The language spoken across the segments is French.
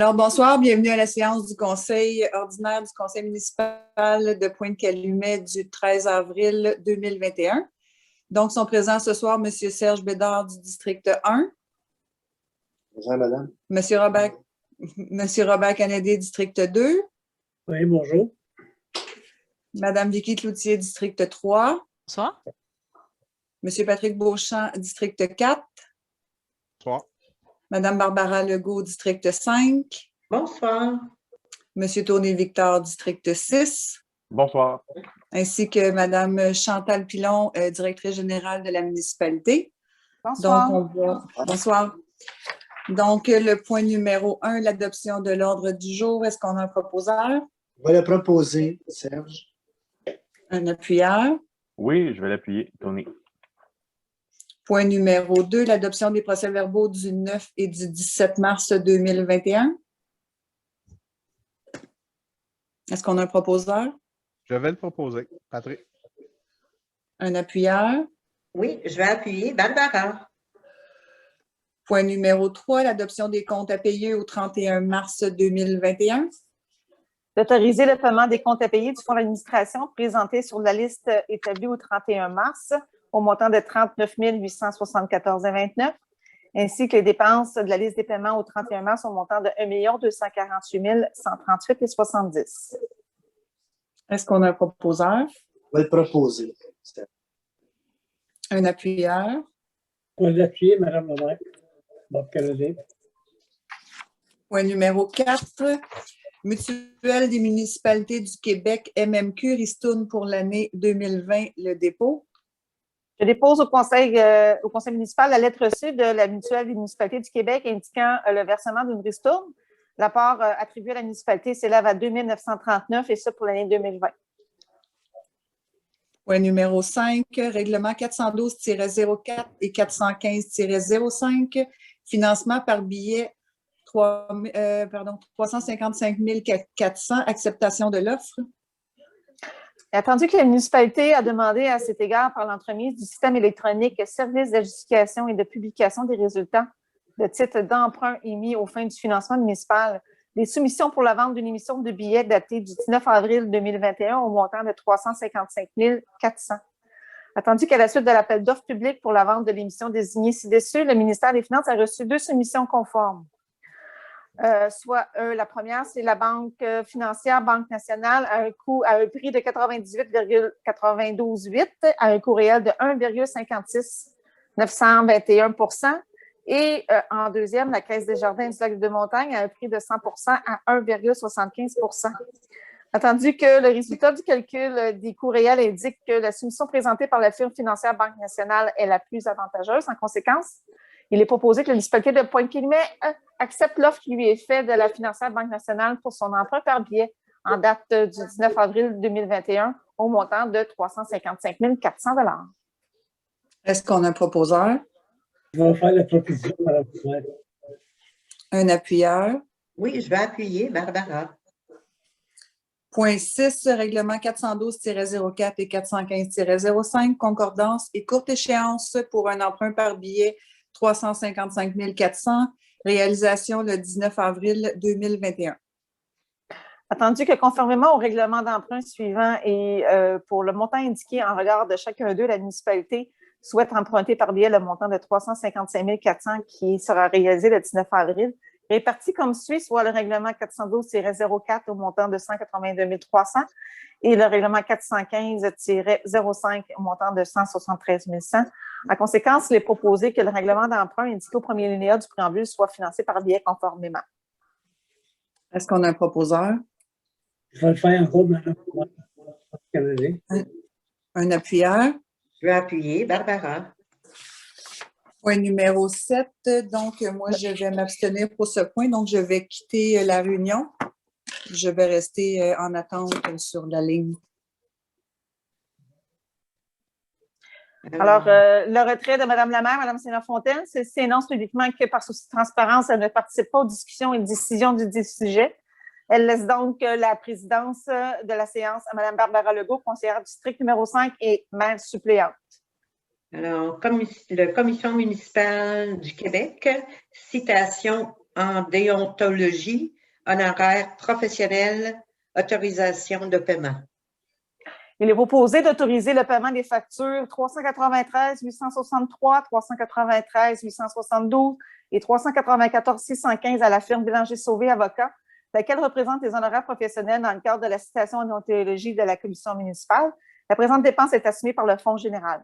Alors, bonsoir, bienvenue à la séance du Conseil ordinaire du Conseil municipal de Pointe-Calumet du 13 avril 2021. Donc, sont présents ce soir M. Serge Bédard du district 1. Bonjour, madame. M. Robert Canadé, district 2. Oui, bonjour. Mme Vicky Cloutier, district 3. Bonsoir. M. Patrick Beauchamp, district 4. Bonsoir. Mme Barbara Legault, district 5. Bonsoir. M. Tony Victor, district 6. Bonsoir. Ainsi que Mme Chantal Pilon, directrice générale de la municipalité. Bonsoir. Bonsoir. Donc, le point numéro 1, l'adoption de l'ordre du jour. Est-ce qu'on a un proposeur? On va le proposer, Serge. Un appuyeur. Oui, je vais l'appuyer, Tony. Point numéro 2, l'adoption des procès-verbaux du 9 et du 17 mars 2021. Est-ce qu'on a un proposeur? Je vais le proposer. Patrick. Un appuyeur. Oui, je vais appuyer Barbara. Point numéro 3, l'adoption des comptes à payer au 31 mars 2021. D'autoriser le paiement des comptes à payer du fonds d'administration présenté sur la liste établie au 31 mars au montant de 39 874,29 ainsi que les dépenses de la liste des paiements au 31 mars au montant de 1 248 138,70. Est-ce qu'on a un proposeur? On va le proposer, Serge. Un appuyeur. On va l'appuyer, Mme Lemaire. Bob Canadé. Point numéro 4, Mutuelle des municipalités du Québec, MMQ, ristourne pour l'année 2020 le dépôt. Je dépose au conseil municipal la lettre reçue de la Mutuelle des municipalités du Québec indiquant le versement d'une ristourne. L'apport attribué à la municipalité s'élève à 2 939 et ça pour l'année 2020. Point numéro 5, règlement 412-04 et 415-05, financement par billet 355 400, acceptation de l'offre. Attendu que la municipalité a demandé à cet égard par l'entremise du système électronique Service d'adjudication et de publication des résultats de titres d'emprunt émis aux fins du financement municipal, les soumissions pour la vente d'une émission de billets datée du 19 avril 2021 au montant de 355 400. Attendu qu'à la suite de l'appel d'offres public pour la vente de l'émission désignée ci-dessus, le ministère des Finances a reçu 2 soumissions conformes. La première, c'est la Banque financière, Banque nationale, à un prix de 98,928 à un coût réel de 1,56 921 et en deuxième, la Caisse des Jardins du Lac-de-Montagne à un prix de 100 à 1,75 Attendu que le résultat du calcul des coûts réels indique que la soumission présentée par la firme financière Banque nationale est la plus avantageuse, en conséquence, il est proposé que la municipalité de Pointe-Calumet accepte l'offre qui lui est faite de la financière Banque nationale pour son emprunt par billet en date du 19 avril 2021 au montant de 355 400 $. Est-ce qu'on a un proposeur? Je vais faire la proposition, Mme Lemaire. Un appuyeur. Oui, je vais appuyer Barbara. Point 6, règlement 412-04 et 415-05, concordance et courte échéance pour un emprunt par billet 355 400, réalisation le 19 avril 2021. Attendu que conformément au règlement d'emprunt suivant et pour le montant indiqué en regard de chacun d'eux, la municipalité souhaite emprunter par billet le montant de 355 400 qui sera réalisé le 19 avril, réparti comme suit, soit le règlement 412-04 au montant de 182 300 et le règlement 415-05 au montant de 173 100. En conséquence, il est proposé que le règlement d'emprunt indiqué au premier alinéa du préambule soit financé par billet conformément. Est-ce qu'on a un proposeur? Je vais le faire encore, Mme Canadé. Un appuyeur. Je vais appuyer Barbara. Point numéro 7, donc moi je vais m'abstenir pour ce point, donc je vais quitter la réunion. Je vais rester en attente sur la ligne. Alors, le retrait de Mme Lemaire, Mme Sénat-Fontaine, s'énonce publiquement que par souci de transparence, elle ne participe pas aux discussions et décisions du sujet. Elle laisse donc la présidence de la séance à Mme Barbara Legault, conseillère du district numéro 5 et maire suppléante. Alors, la Commission municipale du Québec, citation en déontologie, honoraires professionnels, autorisation de paiement. Il est proposé d'autoriser le paiement des factures 393 863, 393 872 et 394 615 à la firme Bélanger-Sauvé Avocats, laquelle représente les honoraires professionnels dans le cadre de la citation en déontologie de la commission municipale. La présente dépense est assumée par le Fonds général.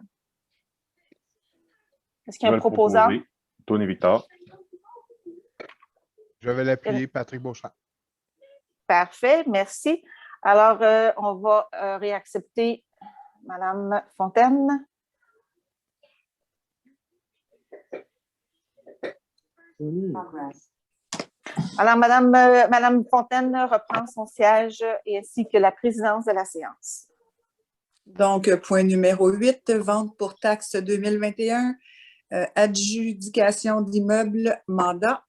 Est-ce qu'il y a un proposeur? Tony Victor. Je vais l'appuyer, Patrick Beauchamp. Parfait, merci. Alors, on va réaccepter Mme Fontaine. Alors, Madame Fontaine reprend son siège et ainsi que la présidence de la séance. Donc, point numéro 8, vente pour taxe 2021, adjudication d'immeubles, mandat.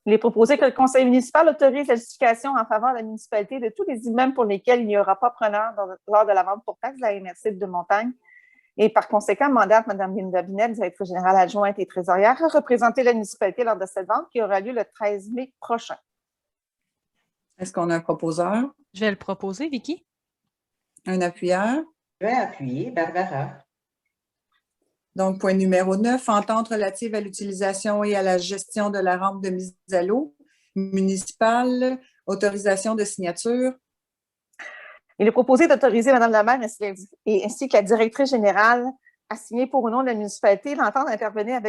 Il est proposé que le conseil municipal autorise la justification en faveur de la municipalité de tous les immeubles pour lesquels il n'y aura pas preneur lors de la vente pour taxe de la MRC de Deux-Montagnes. Et par conséquent, mandate Mme Linda Binet, directrice générale adjointe et trésorière, à représenter la municipalité lors de cette vente qui aura lieu le 13 mai prochain. Est-ce qu'on a un proposeur? Je vais le proposer, Vicky. Un appuyeur? Je vais appuyer Barbara. Donc, point numéro 9, entente relative à l'utilisation et à la gestion de la rampe de mise à l'eau municipale, autorisation de signature. Il est proposé d'autoriser Mme la maire ainsi que la directrice générale à signer pour au nom de la municipalité l'entente d'intervenir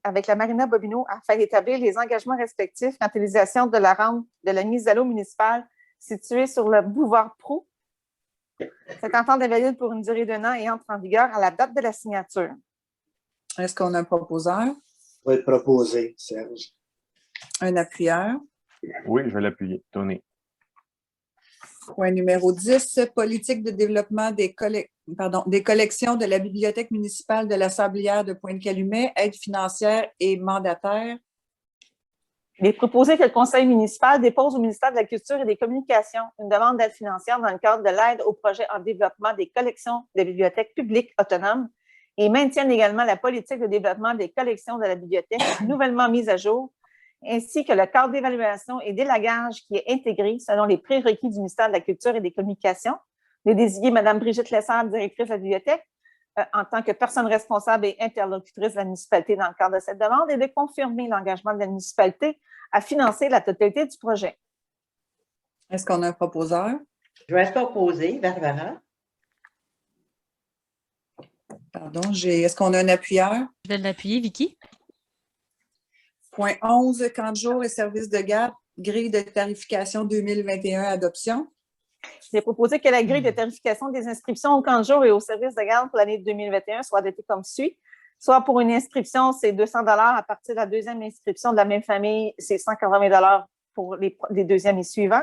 avec la Marina Bobino afin d'établir les engagements respectifs quant à l'utilisation de la rampe de la mise à l'eau municipale située sur le boulevard Proulx. Cette entente est valide pour une durée d'1 an et entre en vigueur à la date de la signature. Est-ce qu'on a un proposeur? Je vais le proposer, Serge. Un appuyeur? Oui, je vais l'appuyer. Tony. Point numéro 10, politique de développement des collections de la Bibliothèque municipale de la Sablière de Pointe-Calumet, aide financière et mandataire. Il est proposé que le conseil municipal dépose au ministère de la Culture et des Communications une demande d'aide financière dans le cadre de l'aide au projet en développement des collections de bibliothèques publiques autonomes et maintienne également la politique de développement des collections de la bibliothèque nouvellement mise à jour, ainsi que le cadre d'évaluation et d'élagage qui est intégré selon les prérequis du ministère de la Culture et des Communications, de désigner Mme Brigitte Lessard, directrice de la bibliothèque, en tant que personne responsable et interlocutrice de la municipalité dans le cadre de cette demande et de confirmer l'engagement de la municipalité à financer la totalité du projet. Est-ce qu'on a un proposeur? Je vais proposer Barbara. Pardon, est-ce qu'on a un appuyeur? Je vais l'appuyer, Vicky. Point 11, camp de jour et services de garde, grille de tarification 2021, adoption. Il est proposé que la grille de tarification des inscriptions au camp de jour et au service de garde pour l'année 2021 soit adoptée comme suit. Soit pour une inscription, c'est 200 $ à partir de la deuxième inscription de la même famille, c'est 180 $ pour les deuxièmes et suivants.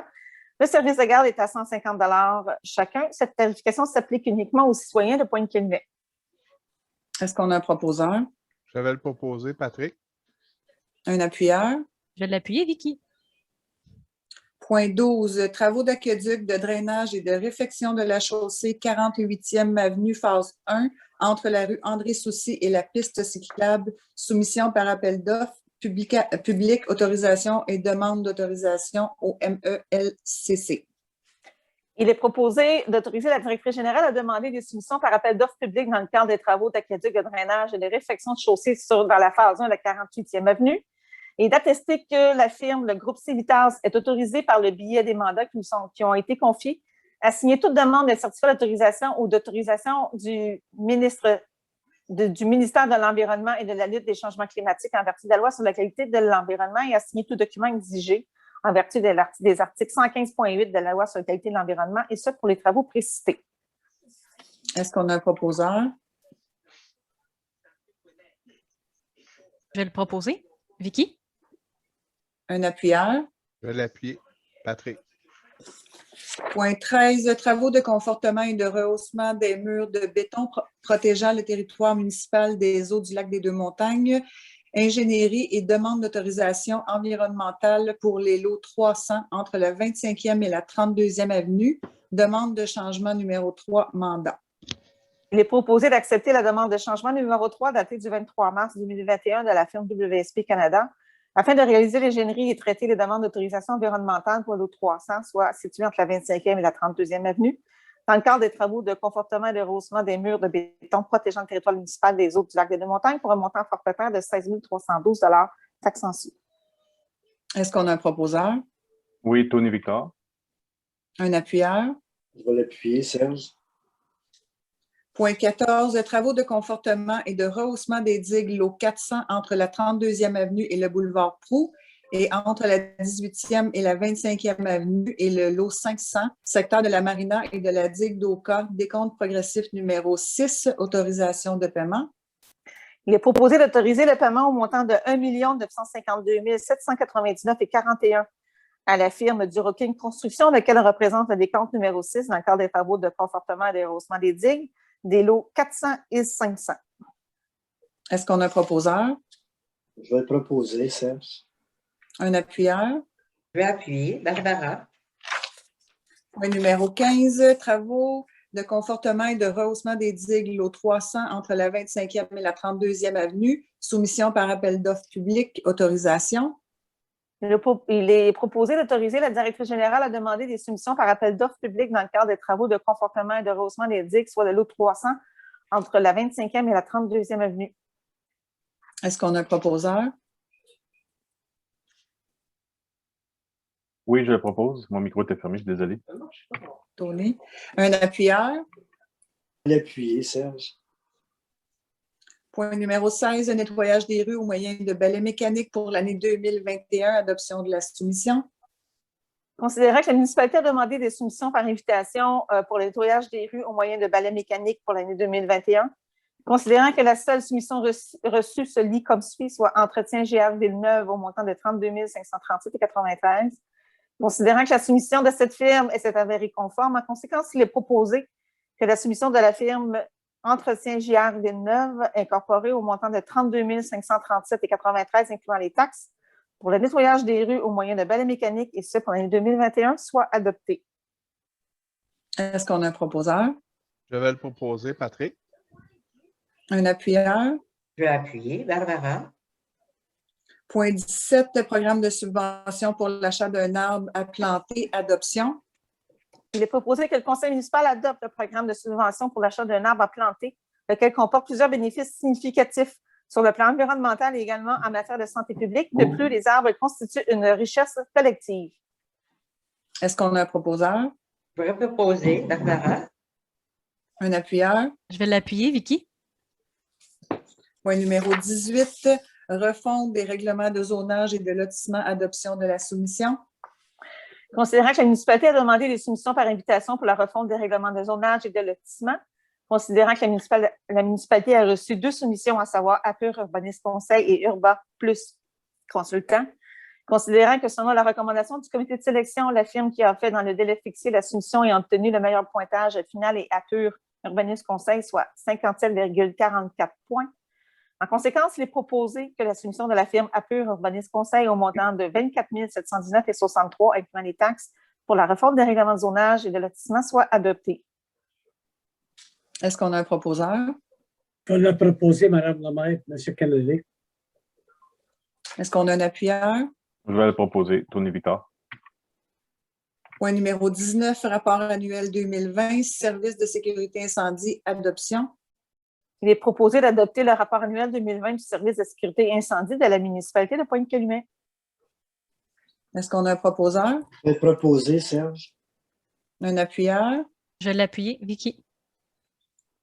Le service de garde est à 150 $ chacun. Cette tarification s'applique uniquement aux citoyens de Pointe-Calumet. Est-ce qu'on a un proposeur? Je vais le proposer, Patrick. Un appuyeur? Je vais l'appuyer, Vicky. Point 12, travaux d'aqueduc, de drainage et de réfection de la chaussée 48e avenue, phase 1, entre la rue André-Soucy et la piste cyclable, soumission par appel d'offres, public, autorisation et demande d'autorisation au MELCC. Il est proposé d'autoriser la directrice générale à demander des soumissions par appel d'offres publiques dans le cadre des travaux d'aqueduc, de drainage et de réfection de chaussée dans la phase 1 de la 48e avenue et d'attester que la firme, le groupe Civitas, est autorisée par le biais des mandats qui ont été confiés à signer toute demande de certificat d'autorisation ou d'autorisation du ministère de l'Environnement et de la lutte des changements climatiques en vertu de la loi sur la qualité de l'environnement et à signer tout document exigé en vertu des articles 115.8 de la loi sur la qualité de l'environnement, et ce pour les travaux précités. Est-ce qu'on a un proposeur? Je vais le proposer. Vicky? Un appuyeur? Je vais l'appuyer, Patrick. Point 13, travaux de confortement et de rehaussement des murs de béton protégeant le territoire municipal des eaux du lac des Deux-Montagnes, ingénierie et demande d'autorisation environnementale pour les lots 300 entre la 25e et la 32e avenue, demande de changement numéro 3, mandat. Il est proposé d'accepter la demande de changement numéro 3 datée du 23 mars 2021 de la firme WSP Canada Afin de réaliser l'ingénierie et traiter les demandes d'autorisation environnementale pour l'eau 300, soit située entre la 25e et la 32e avenue, dans le cadre des travaux de confortement et de rehaussement des murs de béton protégeant le territoire municipal des eaux du lac des Deux-Montagnes pour un montant forfaitaire de 16 312 taxes en su. Est-ce qu'on a un proposeur? Oui, Tony Victor. Un appuyeur? Je vais l'appuyer, Serge. Point 14, travaux de confortement et de rehaussement des digues lot 400 entre la 32e avenue et le boulevard Proulx et entre la 18e et la 25e avenue et le lot 500, secteur de la Marina et de la digue d'Oka, décompte progressif numéro 6, autorisation de paiement. Il est proposé d'autoriser le paiement au montant de 1 952 799,41 à la firme Duroking Construction, laquelle représente le décompte numéro 6 dans le cadre des travaux de confortement et de rehaussement des digues, des lots 400 et 500. Est-ce qu'on a un proposeur? Je vais le proposer, Serge. Un appuyeur? Je vais appuyer. Barbara. Point numéro 15, travaux de confortement et de rehaussement des digues lot 300 entre la 25e et la 32e avenue, soumission par appel d'offres public, autorisation. Il est proposé d'autoriser la directrice générale à demander des soumissions par appel d'offres publiques dans le cadre des travaux de confortement et de rehaussement des digues, soit le lot 300 entre la 25e et la 32e avenue. Est-ce qu'on a un proposeur? Oui, je le propose. Mon micro était fermé, je suis désolé. Tony. Un appuyeur? Je vais l'appuyer, Serge. Point numéro 16, nettoyage des rues au moyen de balais mécaniques pour l'année 2021, adoption de la soumission. Considérant que la municipalité a demandé des soumissions par invitation pour le nettoyage des rues au moyen de balais mécaniques pour l'année 2021, considérant que la seule soumission reçue se lit comme suit, soit entretien GR Villeneuve au montant de 32 537,93, considérant que la soumission de cette firme s'est avérée conforme, en conséquence, il est proposé que la soumission de la firme Entretien JR Villeneuve, incorporée au montant de 32 537,93, incluant les taxes, pour le nettoyage des rues au moyen de balais mécaniques, et ce pour l'année 2021, soit adoptée. Est-ce qu'on a un proposeur? Je vais le proposer, Patrick. Un appuyeur? Je vais appuyer. Barbara. Point 17, programme de subvention pour l'achat d'un arbre à planter, adoption. Il est proposé que le conseil municipal adopte le programme de subvention pour l'achat d'un arbre à planter, lequel comporte plusieurs bénéfices significatifs sur le plan environnemental et également en matière de santé publique. De plus, les arbres constituent une richesse collective. Est-ce qu'on a un proposeur? Je vais proposer. Barbara. Un appuyeur? Je vais l'appuyer, Vicky. Point numéro 18, refonte des règlements de zonage et de lotissement, adoption de la soumission. Considérant que la municipalité a demandé des soumissions par invitation pour la refonte des règlements de zonage et de lotissement, considérant que la municipalité a reçu 2 soumissions, à savoir Apur Urbanisme Conseil et Urba Plus Consultant, considérant que selon la recommandation du comité de sélection, la firme qui a fait dans le délai fixé la soumission et a obtenu le meilleur pointage final est Apur Urbanisme Conseil, soit 57,44 points. En conséquence, il est proposé que la soumission de la firme Apur Urbanisme Conseil au montant de 24 719,63, incluant les taxes, pour la réforme des règlements de zonage et de lotissement soit adoptée. Est-ce qu'on a un proposeur? Je l'ai proposé, Mme la maire, M. Kennedy. Est-ce qu'on a un appuyeur? Je vais le proposer. Tony Victor. Point numéro 19, rapport annuel 2020, service de sécurité incendie, adoption. Il est proposé d'adopter le rapport annuel 2020 du service de sécurité incendie de la municipalité de Pointe-Calumet. Est-ce qu'on a un proposeur? Je vais le proposer, Serge. Un appuyeur? Je vais l'appuyer, Vicky.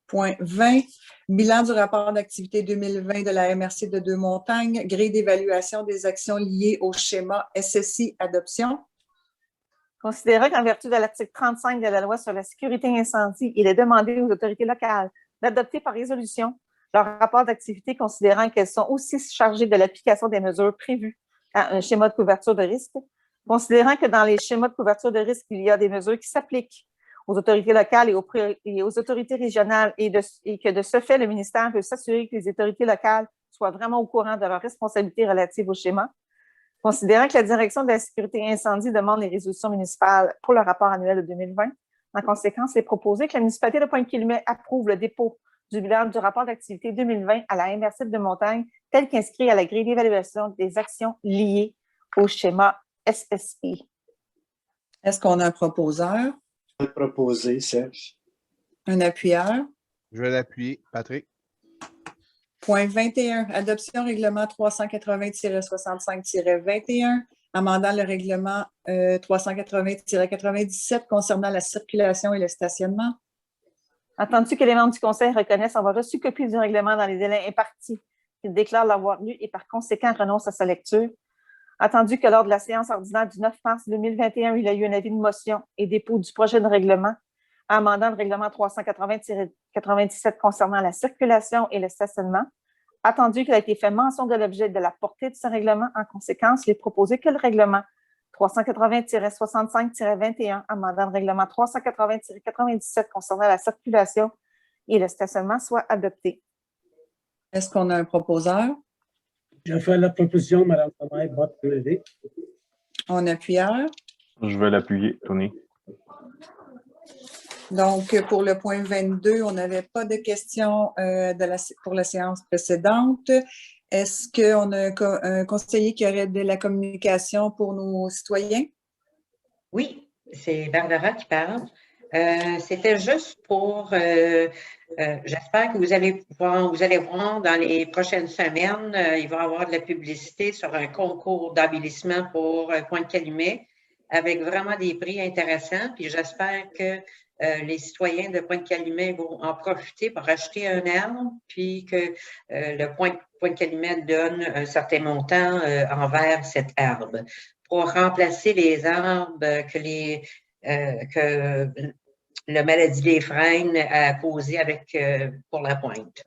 Point 20, bilan du rapport d'activité 2020 de la MRC de Deux-Montagnes, grille d'évaluation des actions liées au schéma SSI adoption. Considérant qu'en vertu de l'article 35 de la loi sur la sécurité incendie, il est demandé aux autorités locales d'adopter par résolution leur rapport d'activité, considérant qu'elles sont aussi chargées de l'application des mesures prévues à un schéma de couverture de risque, considérant que dans les schémas de couverture de risque, il y a des mesures qui s'appliquent aux autorités locales et aux autorités régionales et que de ce fait, le ministère veut s'assurer que les autorités locales soient vraiment au courant de leurs responsabilités relatives au schéma. Considérant que la direction de la sécurité incendie demande les résolutions municipales pour le rapport annuel de 2020, en conséquence, il est proposé que la municipalité de Pointe-Calumet approuve le dépôt du bilan du rapport d'activité 2020 à la MRC de Deux-Montagnes tel qu'inscrit à la grille d'évaluation des actions liées au schéma SSI. Est-ce qu'on a un proposeur, Je vais le proposer, Serge. un appuyeur? Je vais l'appuyer. Patrick? Point 21, adoption règlement 380-65-21, amendant le règlement 380-97 concernant la circulation et le stationnement. Entendu que les membres du Conseil reconnaissent avoir reçu copie du règlement dans les délais impartis, qu'ils déclarent l'avoir lu et par conséquent renoncent à sa lecture. Attendu que lors de la séance ordinaire du 9 mars 2021, il y a eu un avis de motion et dépôt du projet de règlement amendant le règlement 380-97 concernant la circulation et le stationnement. Attendu qu'il a été fait mention de l'objet et de la portée de ce règlement, en conséquence, il est proposé que le règlement 380-65-21 amendant le règlement 380-97 concernant la circulation et le stationnement soit adopté. Est-ce qu'on a un proposeur, Je fais la proposition, Mme Samaï, vote levé. un appuyeur? Je vais l'appuyer, Tony. Donc, pour le point 22, on n'avait pas de questions pour la séance précédente. Est-ce qu'on a un conseiller qui aurait de la communication pour nos citoyens? Oui, c'est Barbara qui parle. C'était juste pour, j'espère que vous allez voir dans les prochaines semaines, il va y avoir de la publicité sur un concours d'embellissement pour Pointe-Calumet avec vraiment des prix intéressants. Puis j'espère que les citoyens de Pointe-Calumet vont en profiter pour acheter un arbre, puis que le Pointe-Calumet donne un certain montant envers cet arbre pour remplacer les arbres que la maladie des frênes a causé pour la pointe.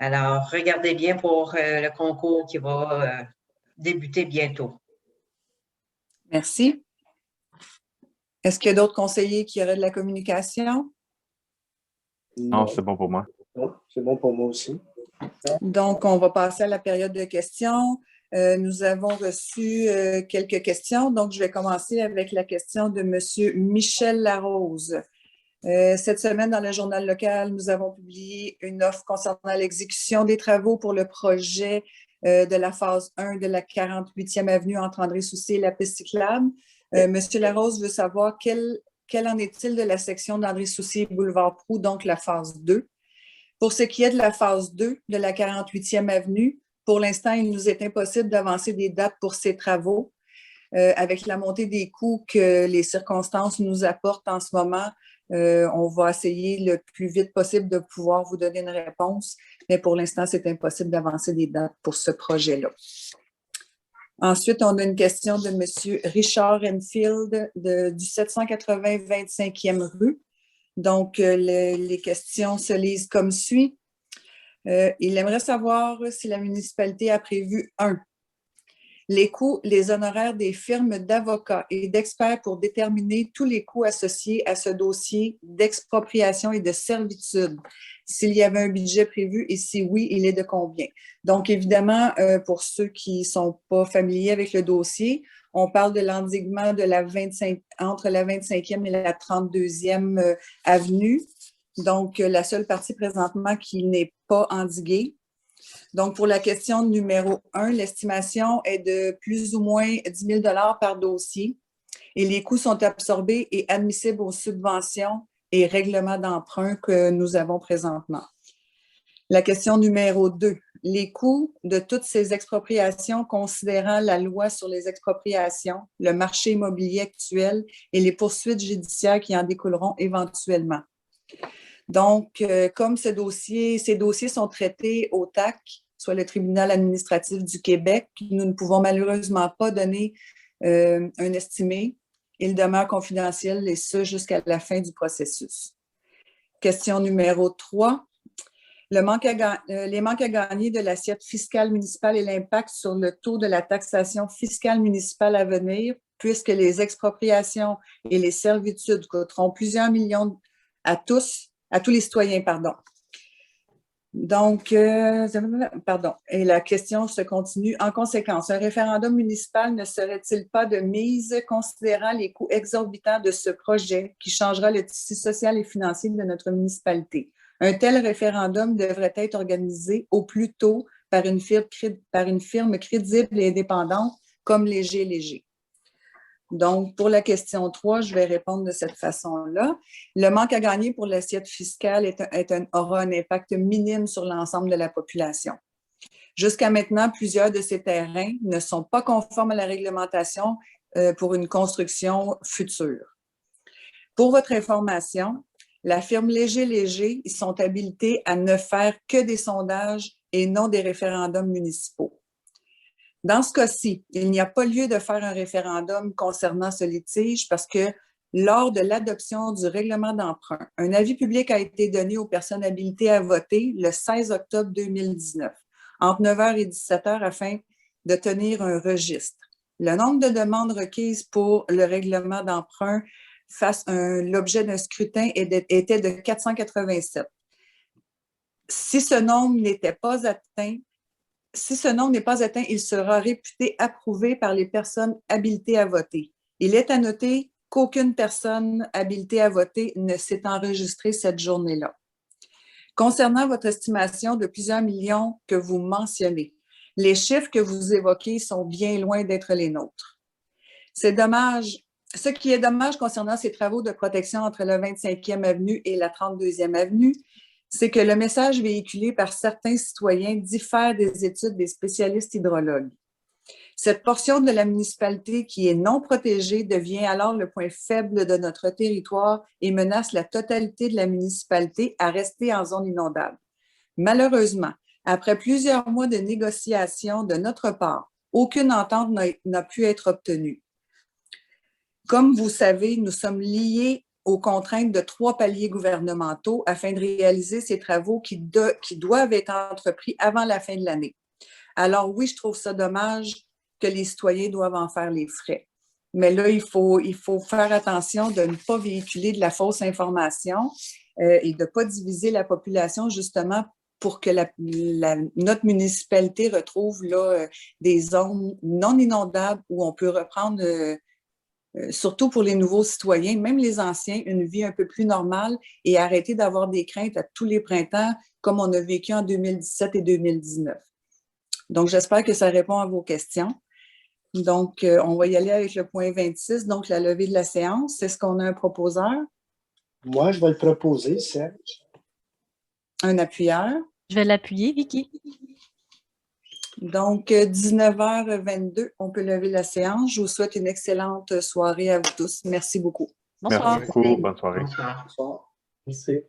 Alors, regardez bien pour le concours qui va débuter bientôt. Merci. Est-ce qu'il y a d'autres conseillers qui auraient de la communication? Non, c'est bon pour moi. Non, c'est bon pour moi aussi. Donc, on va passer à la période de questions. Nous avons reçu quelques questions. Donc, je vais commencer avec la question de M. Michel Larose. Cette semaine, dans le journal local, nous avons publié une offre concernant l'exécution des travaux pour le projet de la phase 1 de la 48e avenue entre André-Soucy et la piste cyclable. Monsieur Larose veut savoir quel en est-il de la section d'André-Soucy et boulevard Proulx, donc la phase 2. Pour ce qui est de la phase 2 de la 48e avenue, pour l'instant, il nous est impossible d'avancer des dates pour ces travaux. Avec la montée des coûts que les circonstances nous apportent en ce moment, on va essayer le plus vite possible de pouvoir vous donner une réponse, mais pour l'instant, c'est impossible d'avancer des dates pour ce projet-là. Ensuite, on a une question de M. Richard Enfield du 780 25e rue. Donc, les questions se lisent comme suit. Il aimerait savoir si la municipalité a prévu 1. Les coûts, les honoraires des firmes d'avocats et d'experts pour déterminer tous les coûts associés à ce dossier d'expropriation et de servitude, s'il y avait un budget prévu et si oui, il est de combien. Donc, évidemment, pour ceux qui ne sont pas familiers avec le dossier, on parle de l'endiguement de entre la 25e et la 32e avenue. Donc, la seule partie présentement qui n'est pas endiguée. Donc, pour la question numéro 1, l'estimation est de plus ou moins 10 000 $ par dossier et les coûts sont absorbés et admissibles aux subventions et règlements d'emprunt que nous avons présentement. La question numéro 2, les coûts de toutes ces expropriations considérant la loi sur les expropriations, le marché immobilier actuel et les poursuites judiciaires qui en découleront éventuellement. Donc, comme ces dossiers sont traités au TAC, soit le tribunal administratif du Québec, nous ne pouvons malheureusement pas donner un estimé. Il demeure confidentiel et ce jusqu'à la fin du processus. Question numéro 3. Les manques à gagner de l'assiette fiscale municipale et l'impact sur le taux de la taxation fiscale municipale à venir, puisque les expropriations et les servitudes coûteront plusieurs millions à tous les citoyens, pardon. Donc, et la question se continue. En conséquence, un référendum municipal ne serait-il pas de mise considérant les coûts exorbitants de ce projet qui changera le tissu social et financier de notre municipalité? Un tel référendum devrait être organisé au plus tôt par une firme crédible et indépendante comme Léger. Donc, pour la question 3, je vais répondre de cette façon-là. Le manque à gagner pour l'assiette fiscale aura un impact minime sur l'ensemble de la population. Jusqu'à maintenant, plusieurs de ces terrains ne sont pas conformes à la réglementation pour une construction future. Pour votre information, la firme Léger, ils sont habilités à ne faire que des sondages et non des référendums municipaux. Dans ce cas-ci, il n'y a pas lieu de faire un référendum concernant ce litige parce que lors de l'adoption du règlement d'emprunt, un avis public a été donné aux personnes habilitées à voter le 16 octobre 2019, entre 9h et 17h afin de tenir un registre. Le nombre de demandes requises pour le règlement d'emprunt face à l'objet d'un scrutin était de 487. Si ce nombre n'est pas atteint, il sera réputé approuvé par les personnes habilitées à voter. Il est à noter qu'aucune personne habilitée à voter ne s'est enregistrée cette journée-là. Concernant votre estimation de plusieurs millions que vous mentionnez, les chiffres que vous évoquez sont bien loin d'être les nôtres. C'est dommage. Ce qui est dommage concernant ces travaux de protection entre la 25e avenue et la 32e avenue, c'est que le message véhiculé par certains citoyens diffère des études des spécialistes hydrologues. Cette portion de la municipalité qui est non protégée devient alors le point faible de notre territoire et menace la totalité de la municipalité à rester en zone inondable. Malheureusement, après plusieurs mois de négociations de notre part, aucune entente n'a pu être obtenue. Comme vous savez, nous sommes liés aux contraintes de 3 paliers gouvernementaux afin de réaliser ces travaux qui doivent être entrepris avant la fin de l'année. Alors oui, je trouve ça dommage que les citoyens doivent en faire les frais. Mais là, il faut faire attention de ne pas véhiculer de la fausse information et de ne pas diviser la population justement pour que notre municipalité retrouve là, des zones non inondables où on peut reprendre surtout pour les nouveaux citoyens, même les anciens, une vie un peu plus normale et arrêter d'avoir des craintes à tous les printemps comme on a vécu en 2017 et 2019. Donc, j'espère que ça répond à vos questions. Donc, on va y aller avec le point 26, donc la levée de la séance. Est-ce qu'on a un proposeur? Moi, je vais le proposer, Serge. Un appuyeur? Je vais l'appuyer, Vicky. Donc, 19h22, on peut lever la séance. Je vous souhaite une excellente soirée à vous tous. Merci beaucoup. Bonsoir. Merci beaucoup. Bonne soirée. Bonsoir. Bonsoir. Merci.